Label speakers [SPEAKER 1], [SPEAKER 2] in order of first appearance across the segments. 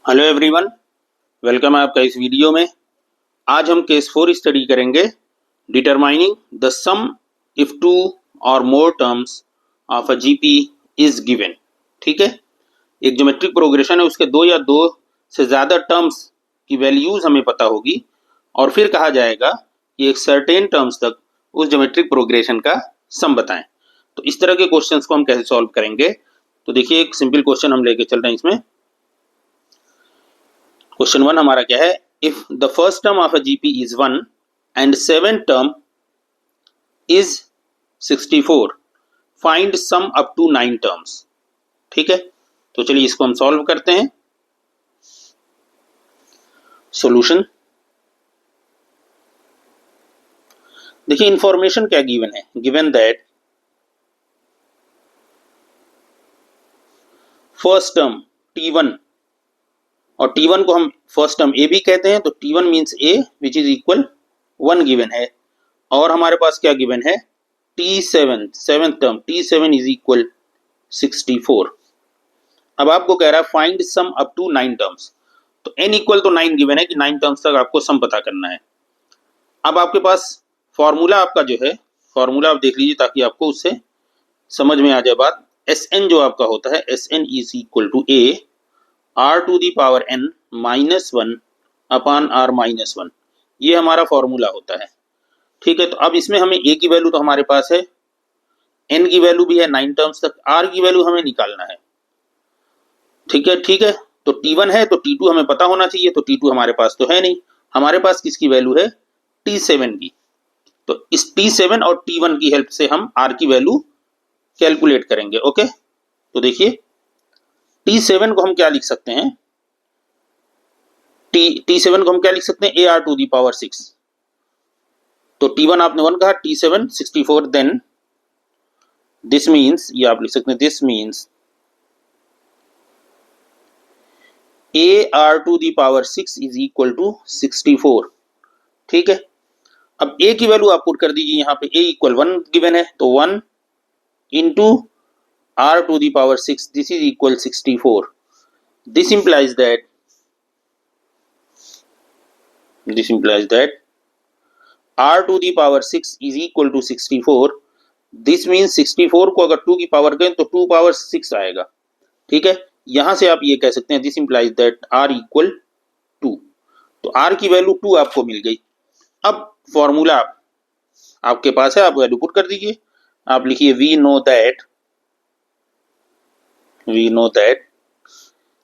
[SPEAKER 1] Hello everyone, welcome है आपका इस वीडियो में। आज हम केस 4 स्टडी करेंगे, determining the sum if two or more terms of a GP is given. ठीक है, एक ज्योमेट्रिक प्रोग्रेशन है, उसके दो या दो से ज़्यादा टर्म्स की वैल्यूज हमें पता होगी और फिर कहा जाएगा कि एक सर्टेन टर्म्स तक उस ज्योमेट्रिक प्रोग्रेशन का सम बताएं। तो इस तरह के क्वेश्चंस को हम कैसे सॉल्व करेंगे, तो देखिए एक सिंपल क्वेश्चन हम लेके चल रहे हैं इसमें। क्वेश्चन 1 हमारा क्या है, if the first term of a GP is 1 and seventh term is 64, find sum up to 9 terms. ठीक है, तो चलिए इसको हम सॉल्व करते हैं। सॉल्यूशन देखिए, इंफॉर्मेशन क्या गिवन है, given that first term t1, और t1 को हम फर्स्ट टर्म a भी कहते हैं, तो t1 means a which is equal 1 given है। और हमारे पास क्या गिवन है, t7 seventh term t7 is equal 64। अब आपको कह रहा है find sum up to 9 terms, तो n इक्वल तो 9 गिवन है कि 9 टर्म्स तक आपको सम पता करना है। अब आपके पास फॉर्मूला आपका जो है, फॉर्मूला आप देख लीजिए ताकि आपको उससे समझ में आ जाए बात। Sn जो आपका होता है, Sn is equal to a r to the power n minus 1 upon r minus 1, ये हमारा फॉर्मूला होता है। ठीक है, तो अब इसमें हमें a की वैल्यू तो हमारे पास है, n की वैल्यू भी है 9 टर्म्स तक, r की वैल्यू हमें निकालना है। ठीक है, तो t1 है तो t2 हमें पता होना चाहिए, तो t2 हमारे पास तो है नहीं, हमारे पास किसकी वैल्यू है, t7 की। तो इस t7 और t1 की हेल्प से हम r की वैल्यू कैलकुलेट करेंगे। ओके, तो देखिए t7 को हम क्या लिख सकते हैं, t7 को हम क्या लिख सकते हैं, ar टू दी पावर 6। तो t1 आपने 1 कहा, t7 64, देन दिस मीन्स, ये आप लिख सकते हैं, this means ar to the power 6 is equal to 64। ठीक है, अब a की वैल्यू आप पुट कर दीजिए, यहाँ पे a इक्वल 1 गिवन है, तो 1 into r to the power 6, this is equal 64। This implies that r to the power 6 is equal to 64। This means 64 को अगर 2 की पावर करें तो 2 पावर 6 आएगा। ठीक है, यहां से आप ये कह सकते हैं, this implies that r equal 2। तो r की वैल्यू 2 आपको मिल गई। अब फॉर्मूला आपके पास है, आप वैल्यू पुट कर दीजिए। आप लिखिए we know that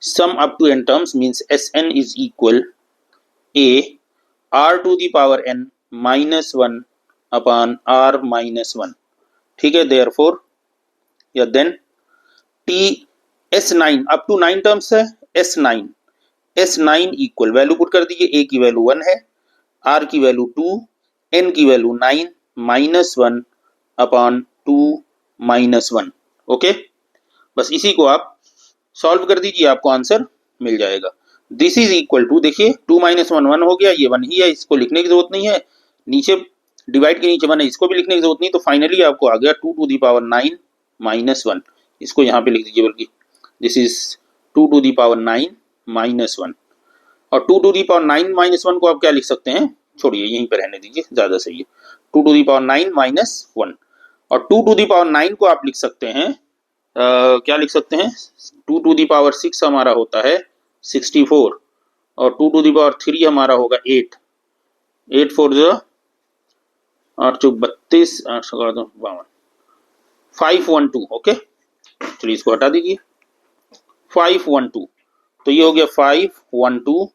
[SPEAKER 1] sum up to n terms means Sn is equal a r to the power n minus 1 upon r minus 1। ठीक है, देयरफॉर या then S9 up to 9 terms है, S9 इक्वल, वैल्यू पुट कर दीजिए, a की value 1 है, r की value 2, n की value 9 minus 1 upon 2 minus 1। Okay, बस इसी को आप सॉल्व कर दीजिए, आपको आंसर मिल जाएगा। दिस इज इक्वल टू, देखिए 2 माइनस 1 1 हो गया, ये 1 ही है, इसको लिखने की जरूरत नहीं है, नीचे डिवाइड के नीचे 1 है, इसको भी लिखने की जरूरत नहीं। तो फाइनली आपको आ गया 2 टू दी पावर 9 माइनस 1, इसको यहाँ पे लिख दीजिए, बल्कि this is 2 to the power 9 minus 1। और 2 टू दी पावर 9 माइनस 1 को आप क्या लिख सकते हैं, छोड़िए यहीं पर रहने दीजिए, ज्यादा सही है। 2 टू दी पावर 9 माइनस 1, और 2 टू दी पावर 9 को आप लिख सकते हैं, क्या लिख सकते हैं, 2 टू दी पावर 6 हमारा होता है 64, और 2 टू दी पावर 3 हमारा होगा 8, 8 4 जो 8 चौक 32, 8 52, 512। ओके, चलिए इसको हटा दीजिए, 512, तो ये हो गया 512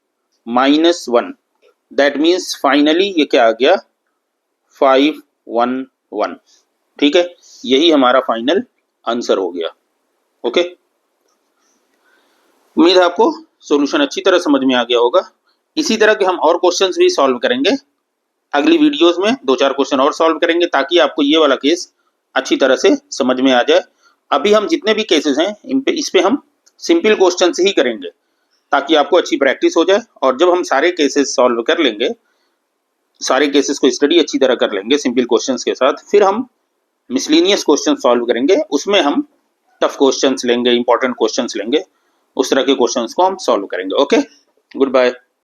[SPEAKER 1] माइनस 1, दैट मीन्स फाइनली ये क्या आ गया, 511। ठीक है, यही हमारा फाइनल आंसर हो गया। ओके, उम्मीद है आपको सॉल्यूशन अच्छी तरह समझ में आ गया होगा। इसी तरह के हम और क्वेश्चंस भी सॉल्व करेंगे अगली वीडियोस में, 2-4 क्वेश्चन और सॉल्व करेंगे ताकि आपको ये वाला केस अच्छी तरह से समझ में आ जाए। अभी हम जितने भी केसेस हैं इस पे हम सिंपल क्वेश्चन ही करेंगे ताकि आपको अच्छी प्रैक्टिस हो जाए, और जब हम सारे केसेस सॉल्व कर लेंगे, सारे केसेस को स्टडी अच्छी तरह कर लेंगे सिंपल क्वेश्चंस के साथ, फिर हम मिसलिनियस क्वेश्चन सॉल्व करेंगे, उसमें हम टफ क्वेश्चंस लेंगे, इंपॉर्टेंट क्वेश्चंस लेंगे, उस तरह के क्वेश्चंस को हम सॉल्व करेंगे। Okay, good bye.